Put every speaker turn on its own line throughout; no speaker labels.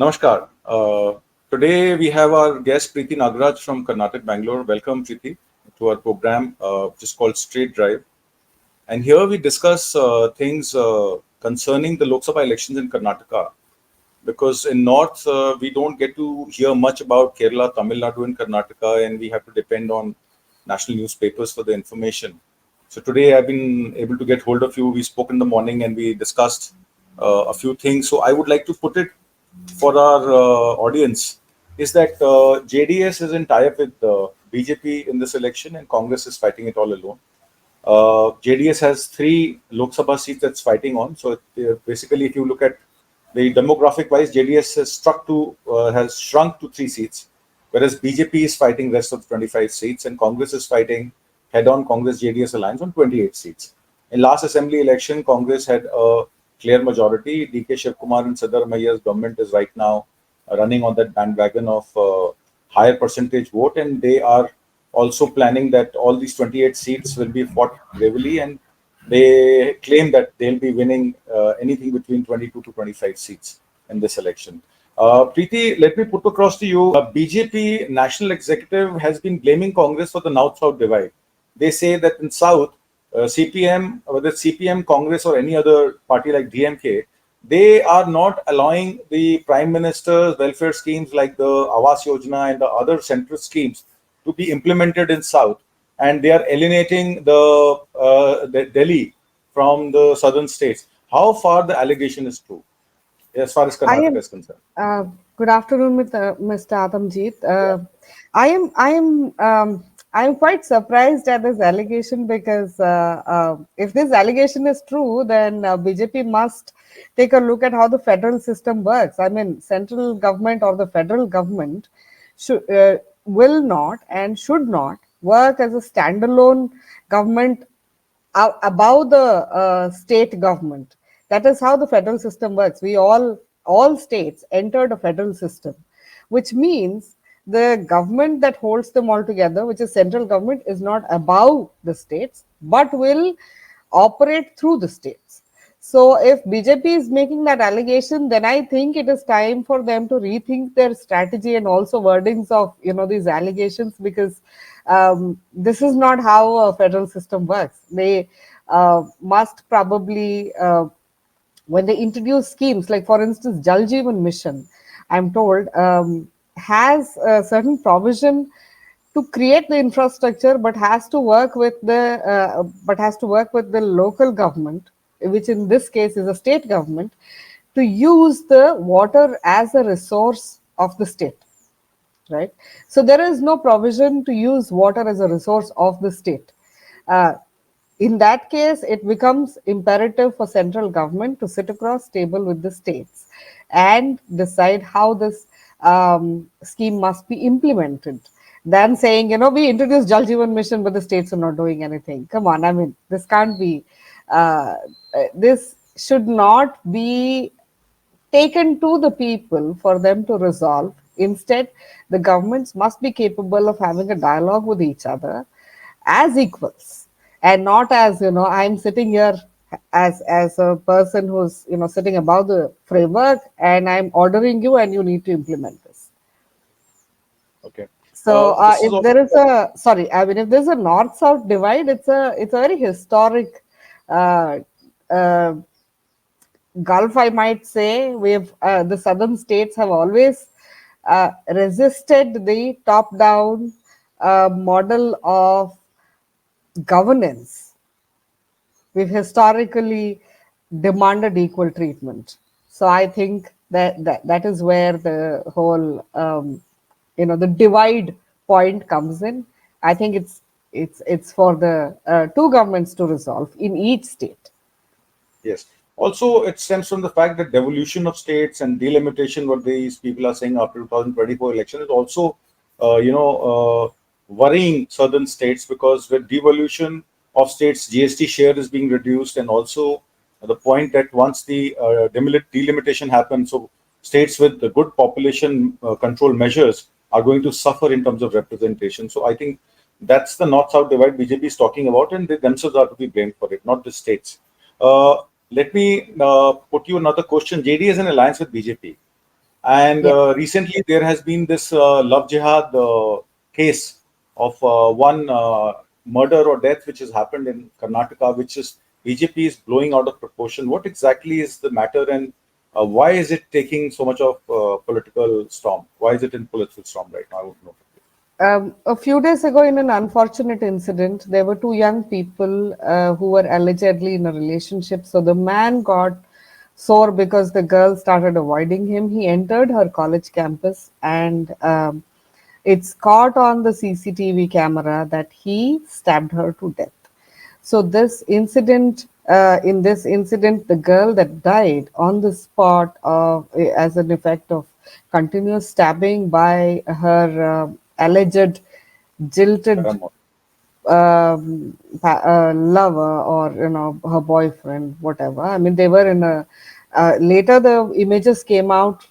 Namaskar. Today we have our guest Preeti Nagaraj from Karnataka, Bangalore. Welcome, Preeti, to our program, which is called Straight Drive. And here we discuss things concerning the Lok Sabha elections in Karnataka. Because in North, we don't get to hear much about Kerala, Tamil Nadu, and Karnataka, and we have to depend on national newspapers for the information. So today I've been able to get hold of you. We spoke in the morning and we discussed a few things. So I would like to put it for our audience is that JDS is in tie-up with BJP in this election and Congress is fighting it all alone. JDS has 3 Lok Sabha seats that's fighting on. So basically, if you look at the demographic-wise, JDS has shrunk to 3 seats, whereas BJP is fighting rest of 25 seats, and Congress is fighting head-on Congress-JDS alliance on 28 seats. In last assembly election, Congress had a clear majority. DK Shivkumar and Siddharamaia's government is right now running on that bandwagon of higher percentage vote, and they are also planning that all these 28 seats will be fought bravely, and they claim that they'll be winning anything between 22 to 25 seats in this election. Preeti, let me put across to you, BJP national executive has been blaming Congress for the North-South divide. They say that in South, CPM, whether it's CPM, Congress, or any other party like DMK, they are not allowing the Prime Minister's welfare schemes like the Awas Yojana and the other central schemes to be implemented in South, and they are alienating the Delhi from the southern states. How far the allegation is true, as far as
I
Karnataka
am
is concerned?
good afternoon, Mr. Atamjeet. I am I am I am quite surprised at this allegation because if this allegation is true, then BJP must take a look at how the federal system works. I mean, central government or the federal government should will not and should not work as a standalone government above the state government. That is how the federal system works. All states entered a federal system, which means the government that holds them all together, which is central government, is not above the states, but will operate through the states. So if BJP is making that allegation, then I think it is time for them to rethink their strategy and also wordings of these allegations, because this is not how a federal system works. They must probably when they introduce schemes like, for instance, Jal Jeevan Mission, I'm told, has a certain provision to create the infrastructure, but has to work with the local government, which in this case is a state government, to use the water as a resource of the state, right? So there is no provision to use water as a resource of the state. Uh, in that case, it becomes imperative for central government to sit across table with the states and decide how this scheme must be implemented. Than saying, we introduced Jal Jeevan Mission, but the states are not doing anything. Come on, I mean, this can't be. This should not be taken to the people for them to resolve. Instead, the governments must be capable of having a dialogue with each other as equals, and not as, I'm sitting here as a person who's sitting above the framework, and I'm ordering you and you need to implement this.
Okay.
So
This is
if
also
there is a sorry, I mean, if there's a north-south divide, it's a very historic uh, uh, gulf, I might say. We've the southern states have always resisted the top-down model of governance. We've historically demanded equal treatment. So I think that is where the whole the divide point comes in. I think it's for the two governments to resolve in each state.
yes. Also, it stems from the fact that devolution of states and delimitation, what these people are saying after 2024 election, is also, worrying southern states because with devolution of states, GST share is being reduced, and also the point that once the delimitation happens, so states with the good population control measures are going to suffer in terms of representation. So I think that's the north-south divide BJP is talking about, and they themselves are to be blamed for it, not the states. Uh, Let me put you another question. JD is in alliance with BJP. And
Yeah.
recently, there has been this love jihad case of one murder or death which has happened in Karnataka, which is BJP is blowing out of proportion. What exactly is the matter, and why is it taking so much of political storm? Why is it in political storm right now? I would know.
A few days ago, in an unfortunate incident, there were two young people who were allegedly in a relationship. So the man got sore because the girl started avoiding him. He entered her college campus, and it's caught on the CCTV camera that he stabbed her to death. So in this incident, the girl that died on the spot as an effect of continuous stabbing by her alleged jilted
Paramount.
lover, or her boyfriend, whatever. I mean, they were in a later the images came out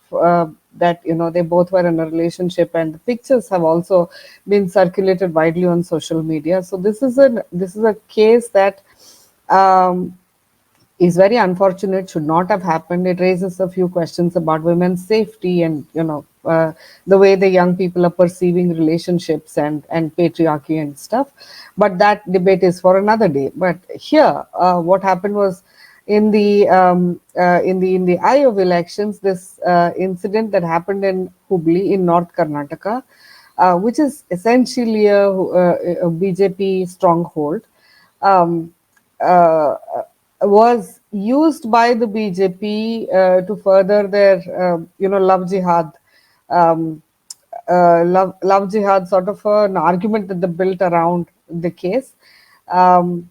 that they both were in a relationship, and the pictures have also been circulated widely on social media. So this is a case that um, is very unfortunate, should not have happened. It raises a few questions about women's safety, and the way the young people are perceiving relationships and patriarchy and stuff. But that debate is for another day. But here, what happened was, in the eye of elections, this incident that happened in Hubli in North Karnataka, which is essentially a BJP stronghold, um, uh, was used by the BJP to further their, love jihad, um, love jihad sort of an argument that they built around the case. Um,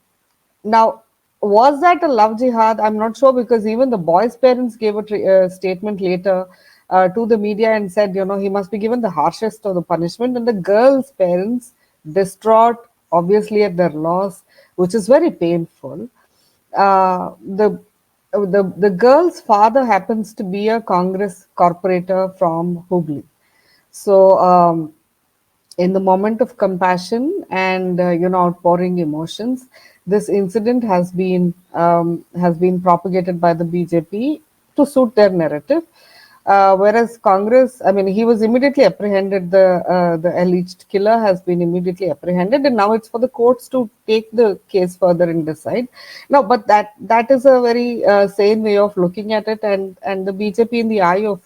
Now, was that a love jihad? I'm not sure, because even the boy's parents gave a statement later to the media and said, he must be given the harshest of the punishment. And the girl's parents, distraught, obviously at their loss, which is very painful. Uh, the the girl's father happens to be a Congress corporator from Hubli. So, in the moment of compassion and outpouring emotions, this incident has been propagated by the BJP to suit their narrative. Whereas Congress, I mean, he was immediately apprehended. The alleged killer has been immediately apprehended, and now it's for the courts to take the case further and decide. No, but that is a very sane way of looking at it, and the BJP in the eye of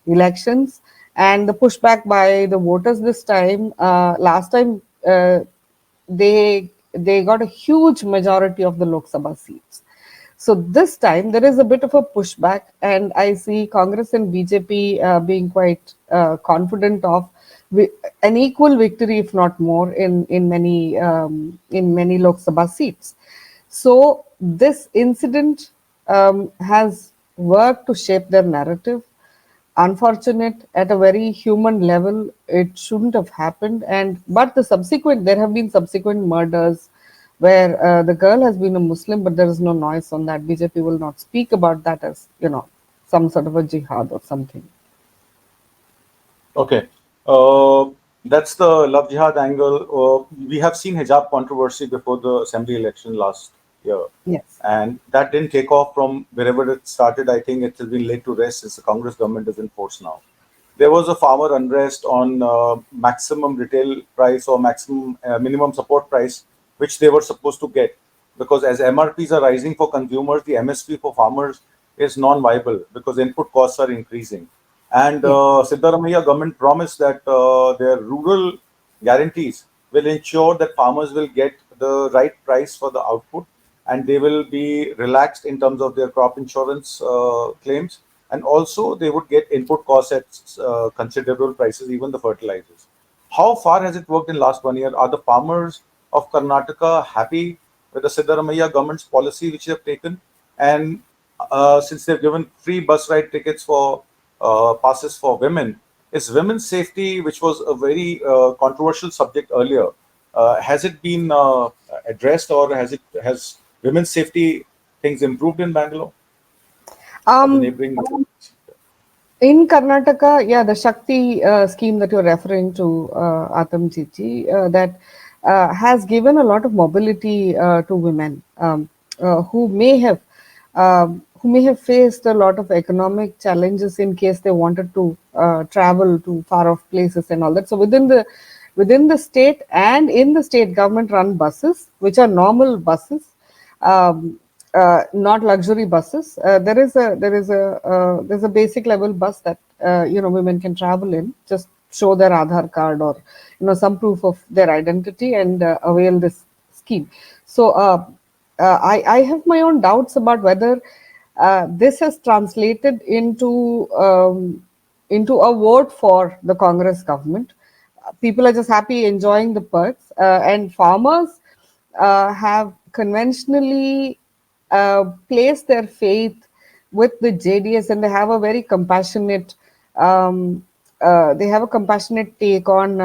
elections and the pushback by the voters this time. Last time, they got a huge majority of the Lok Sabha seats. So this time there is a bit of a pushback, and I see Congress and BJP being quite confident of an equal victory, if not more, in many Lok Sabha seats. So this incident has worked to shape their narrative. Unfortunate at a very human level, it shouldn't have happened. And but there have been subsequent murders where the girl has been a Muslim, but there is no noise on that. BJP will not speak about that as some sort of a jihad or something.
Okay. That's the love jihad angle. We have seen hijab controversy before the assembly election last year,
Yes.
and that didn't take off from wherever it started. I think it has been laid to rest since the Congress government is in force now. There was a farmer unrest on maximum retail price or maximum minimum support price, which they were supposed to get, because as MRPs are rising for consumers, the MSP for farmers is non-viable because input costs are increasing. And
Yes.
Siddaramaiah government promised that their rural guarantees will ensure that farmers will get the right price for the output, and they will be relaxed in terms of their crop insurance claims, and also they would get input costs at considerable prices, even the fertilizers. How far has it worked in last 1 year? Are the farmers of Karnataka happy with the Siddaramaiah government's policy which they have taken? And since they've given free bus ride tickets for passes for women, is women's safety, which was a very controversial subject earlier, has it been addressed, or has women's safety things improved in Bangalore or the
Um,
neighboring?
In Karnataka, yeah, the Shakti scheme that you're referring to, Atamjit, that has given a lot of mobility to women who may have faced a lot of economic challenges in case they wanted to travel to far off places and all that. So within the state and in the state government run buses, which are normal buses, um, not luxury buses. There's a basic level bus that women can travel in. Just show their Aadhaar card or some proof of their identity and avail this scheme. So I have my own doubts about whether this has translated into a vote for the Congress government. People are just happy enjoying the perks, and farmers have conventionally placed their faith with the JDS, and they have a very compassionate take on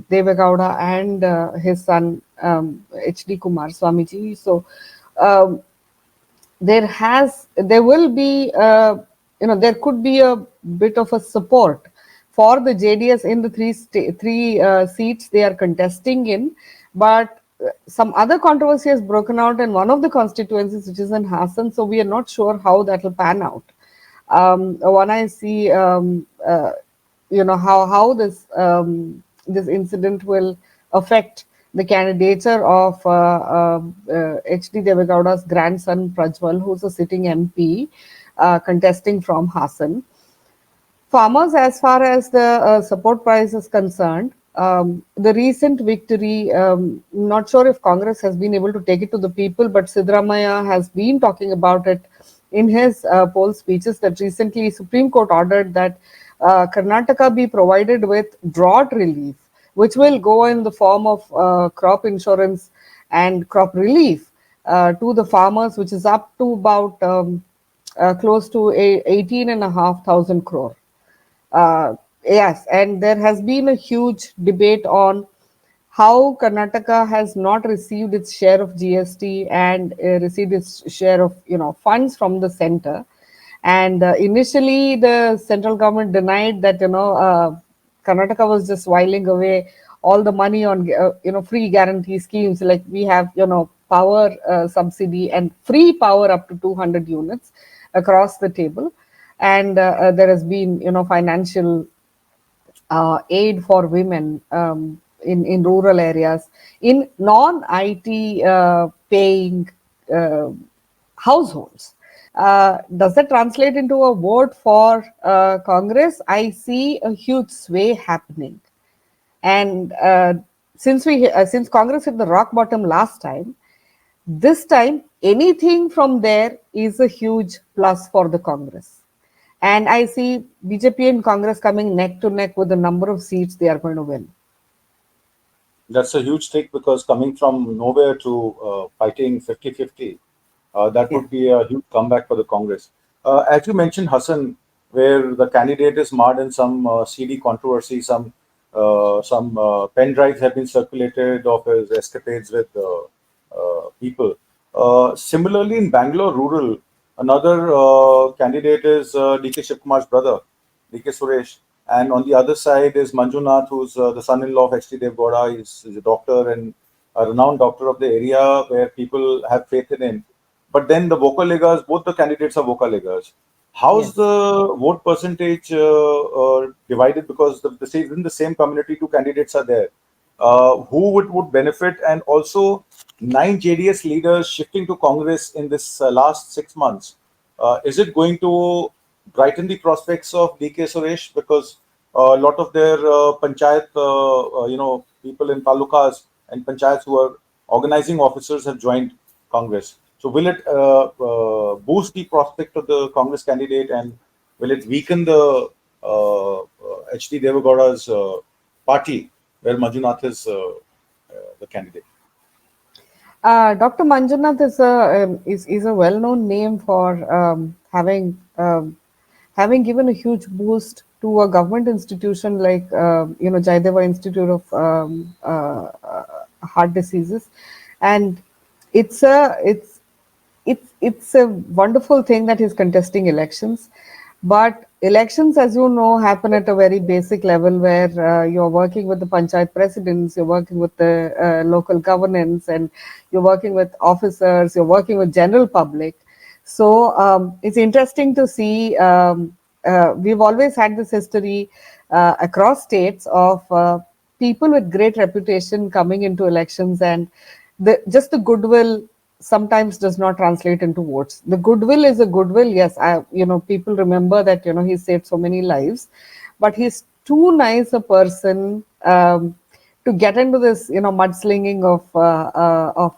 Devegowda and his son HD Kumar Swamiji. So um, there will be there could be a bit of a support for the JDS in the three seats they are contesting in, but some other controversy has broken out in one of the constituencies, which is in Hassan. So we are not sure how that will pan out. When I see how this incident will affect the candidature of HD Devegowda's grandson Prajwal, who's a sitting MP contesting from Hassan. Farmers, as far as the support price is concerned, the recent victory, not sure if Congress has been able to take it to the people, but Sidramaya has been talking about it in his poll speeches that recently Supreme Court ordered that Karnataka be provided with drought relief, which will go in the form of crop insurance and crop relief to the farmers, which is up to about close to 18,500 crore. Yes, and there has been a huge debate on how Karnataka has not received its share of GST and received its share of funds from the center. And initially, the central government denied that Karnataka was just whiling away all the money on free guarantee schemes, like we have power subsidy and free power up to 200 units across the table, and there has been financial aid for women in rural areas, in non-IT paying uh, households. Does that translate into a vote for Congress? I see a huge sway happening, and since Congress hit the rock bottom last time, this time anything from there is a huge plus for the Congress. And I see BJP and Congress coming neck to neck with the number of seats they are going to win.
That's a huge take because coming from nowhere to fighting 50-50, that
Yeah.
would be a huge comeback for the Congress. As you mentioned, Hassan, where the candidate is marred in some seedy controversy, some pen drives have been circulated of his escapades with people. Similarly, in Bangalore rural, another candidate is DK Shivkumar's brother, DK Suresh. And on the other side is Manjunath, who's the son-in-law of H.D. Dev Gowda. He's a doctor and a renowned doctor of the area where people have faith in him. But then the vocal leaguers, both the candidates are vocal leaguers. How's
Yes.
the vote percentage divided? Because within the same community, two candidates are there. Who would benefit? And also, nine JDS leaders shifting to Congress in this last 6 months. Is it going to brighten the prospects of DK Suresh? Because a lot of their panchayat, people in talukas and panchayats who are organizing officers have joined Congress. So will it boost the prospect of the Congress candidate, and will it weaken the H.D. Devegowda's party, where Manjunath is the candidate?
Dr. Manjunath is a well-known name for having given a huge boost to a government institution like Jaideva Institute of Heart Diseases, and it's a it's it's a wonderful thing that he's contesting elections. But elections, as you know, happen at a very basic level where you're working with the panchayat presidents, you're working with the local governance, and you're working with officers, you're working with general public. So it's interesting to see. we've always had this history across states of people with great reputation coming into elections, and just the goodwill sometimes does not translate into votes. The goodwill is a goodwill, yes. People remember that he saved so many lives, but he's too nice a person to get into this mudslinging of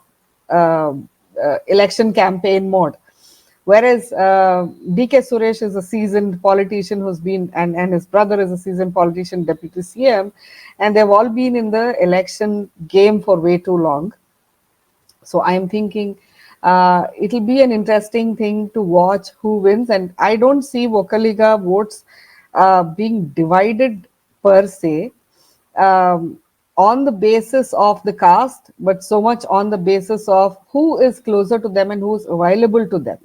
election campaign mode. Whereas DK Suresh is a seasoned politician who's been, and his brother is a seasoned politician, deputy CM, and they've all been in the election game for way too long. So I'm thinking it'll be an interesting thing to watch who wins, and I don't see Vocaliga votes being divided per se on the basis of the caste, but so much on the basis of who is closer to them and who's available to them.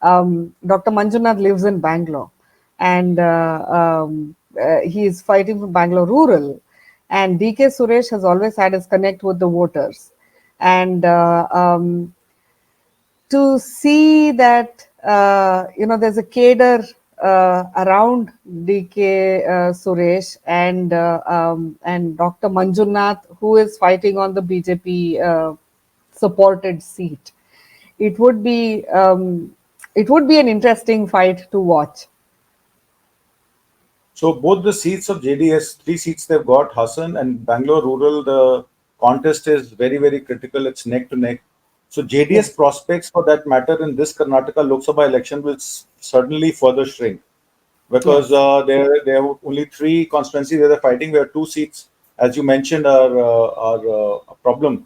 Dr. Manjunath lives in Bangalore, and he is fighting for Bangalore rural. And DK Suresh has always had his connect with the voters. And to see that, there's a cadre around DK Suresh and Dr. Manjunath, who is fighting on the BJP supported seat. It would be an interesting fight to watch.
So both the seats of JDS, 3 seats they've got, Hassan and Bangalore Rural, the contest is very, very critical. It's neck to neck. So JDS
Yes,
prospects, for that matter, in this Karnataka Lok Sabha election will certainly further shrink, because
yes,
there are only 3 constituencies where they're fighting, where 2 seats, as you mentioned, are a problem,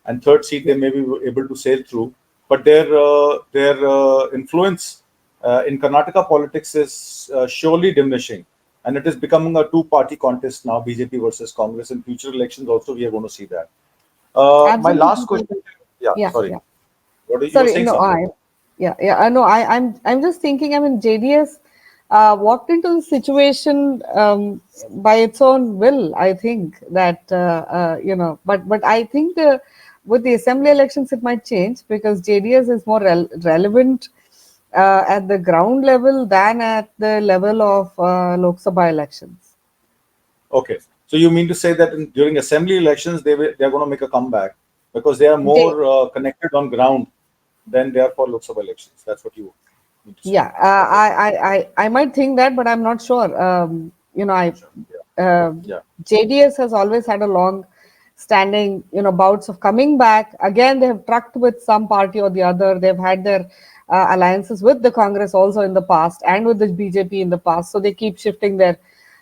and third seat they
yes.
may be able to sail through. But their influence in Karnataka politics is surely diminishing, and it is becoming a two-party contest now, BJP versus Congress. In future elections, also we are going to see that. My last question.
Absolutely.
Yeah,
Yeah,
sorry.
yeah.
You were
Sorry,
saying
no,
something?
I know. I'm just thinking. I mean, JDS walked into the situation by its own will. I think that but I think with the assembly elections it might change, because JDS is more relevant at the ground level than at the level of Lok Sabha elections.
Okay. So you mean to say that during assembly elections they are going to make a comeback because they are
They
more connected on ground than they are for Lok Sabha elections. That's what you mean to say.
Yeah,
Okay.
I might think that, but I'm not sure. I
Sure. Yeah.
uh,
Yeah.
JDS has always had a long standing, bouts of coming back. Again, they have trucked with some party or the other. They've had their alliances with the Congress also in the past and with the BJP in the past. So they keep shifting their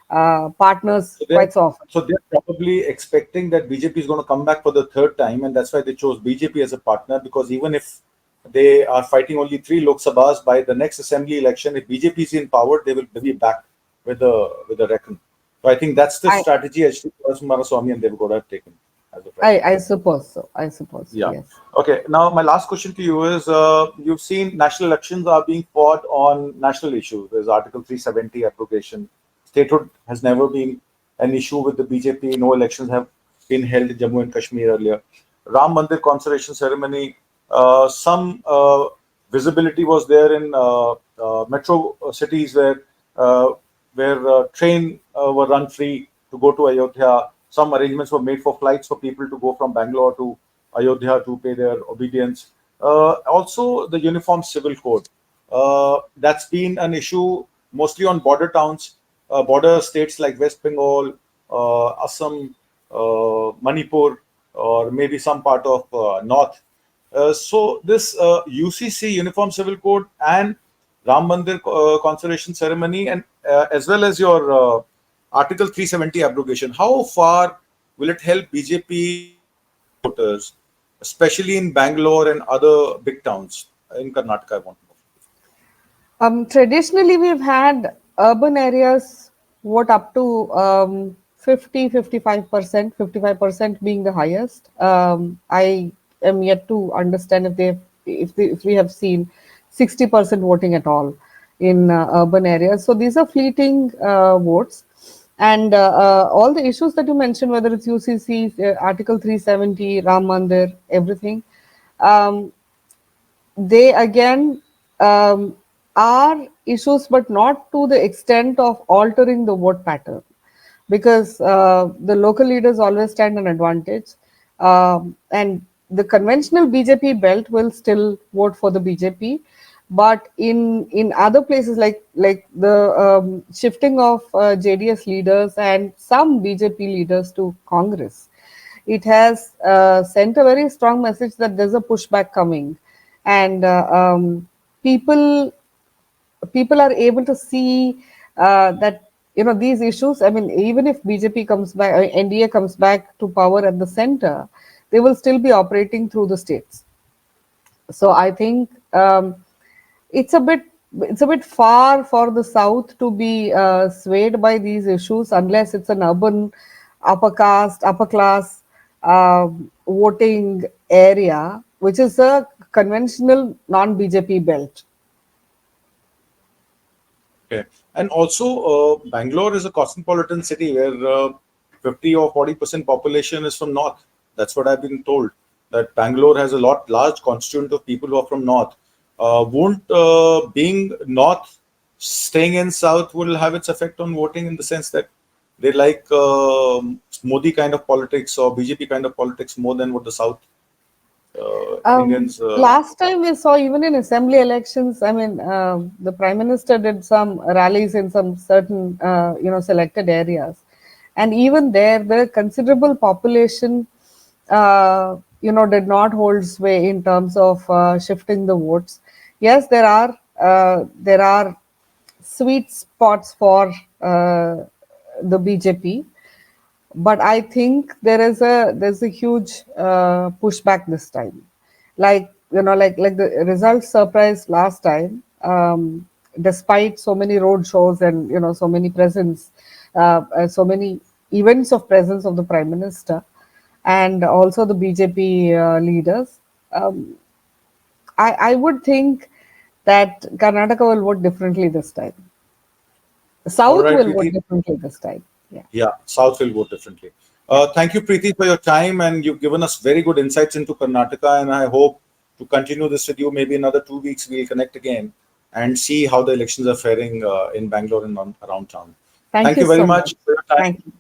partners
So they're
quite so often.
so they're probably expecting that BJP is going to come back for the third time, and that's why they chose BJP as a partner. Because even if they are fighting only 3 Lok Sabhas, by the next assembly election, if BJP is in power, they will be back with a reckon. So I think that's the
I,
strategy H.D. Kumaraswamy and Devgowda have taken as of right now.
I suppose so. I suppose so.
Yeah.
Yes.
Okay. Now, my last question to you is: you've seen national elections are being fought on national issues. There's Article 370 abrogation. Statehood has never been an issue with the BJP. No elections have been held in Jammu and Kashmir earlier. Ram Mandir consolation ceremony. Some visibility was there in metro cities uh, where train were run free to go to Ayodhya. Some arrangements were made for flights for people to go from Bangalore to Ayodhya to pay their obedience. Also, the Uniform Civil Code. That's been an issue mostly on border towns, border states like West Bengal, Assam, Manipur, or maybe some part of North. So this UCC Uniform Civil Code and Ram Mandir consolation ceremony, and as well as your Article 370 abrogation, how far will it help BJP voters, especially in Bangalore and other big towns in Karnataka? I want to know.
Traditionally, we've had urban areas vote up to 55%, 55% being the highest. I am yet to understand if we have seen 60% voting at all in urban areas. So these are fleeting votes. And all the issues that you mentioned, whether it's UCC, Article 370, Ram Mandir, everything, um, they again um, are issues, but not to the extent of altering the vote pattern, because the local leaders always stand an advantage, and the conventional BJP belt will still vote for the BJP, but in other places like the shifting of JDS leaders and some BJP leaders to Congress, it has sent a very strong message that there's a pushback coming, and people people are able to see that these issues. I mean, even if BJP comes back, NDA comes back to power at the center, they will still be operating through the states. So I think it's a bit it's a bit far for the South to be swayed by these issues, unless it's an urban upper class voting area, which is a conventional non-BJP belt.
Okay. And also, Bangalore is a cosmopolitan city where 50 or 40% population is from North. That's what I've been told. That Bangalore has a large constituent of people who are from North. Won't being North, staying in South will have its effect on voting in the sense that they like Modi kind of politics or BJP kind of politics more than what the South Indians.
Last time we saw, even in assembly elections, I mean, the prime minister did some rallies in some certain, selected areas, and even there, the considerable population, did not hold sway in terms of shifting the votes. Yes, there are sweet spots for the BJP, but I think there's a huge pushback this time. Like the results surprised last time. Despite so many road shows and so many presence, so many events of presence of the prime minister, and also the BJP leaders, I would think that Karnataka will vote differently this time.
All
South
right,
will vote
Preeti.
differently this time. Yeah.
Yeah, South will vote differently.
Yeah.
Thank you, Preeti, for your time, and you've given us very good insights into Karnataka. And I hope to continue this with you. Maybe another 2 weeks we'll connect again and see how the elections are faring in Bangalore and around town.
Thank
Thank
you
you very
so much.
much for your time.
Thank you.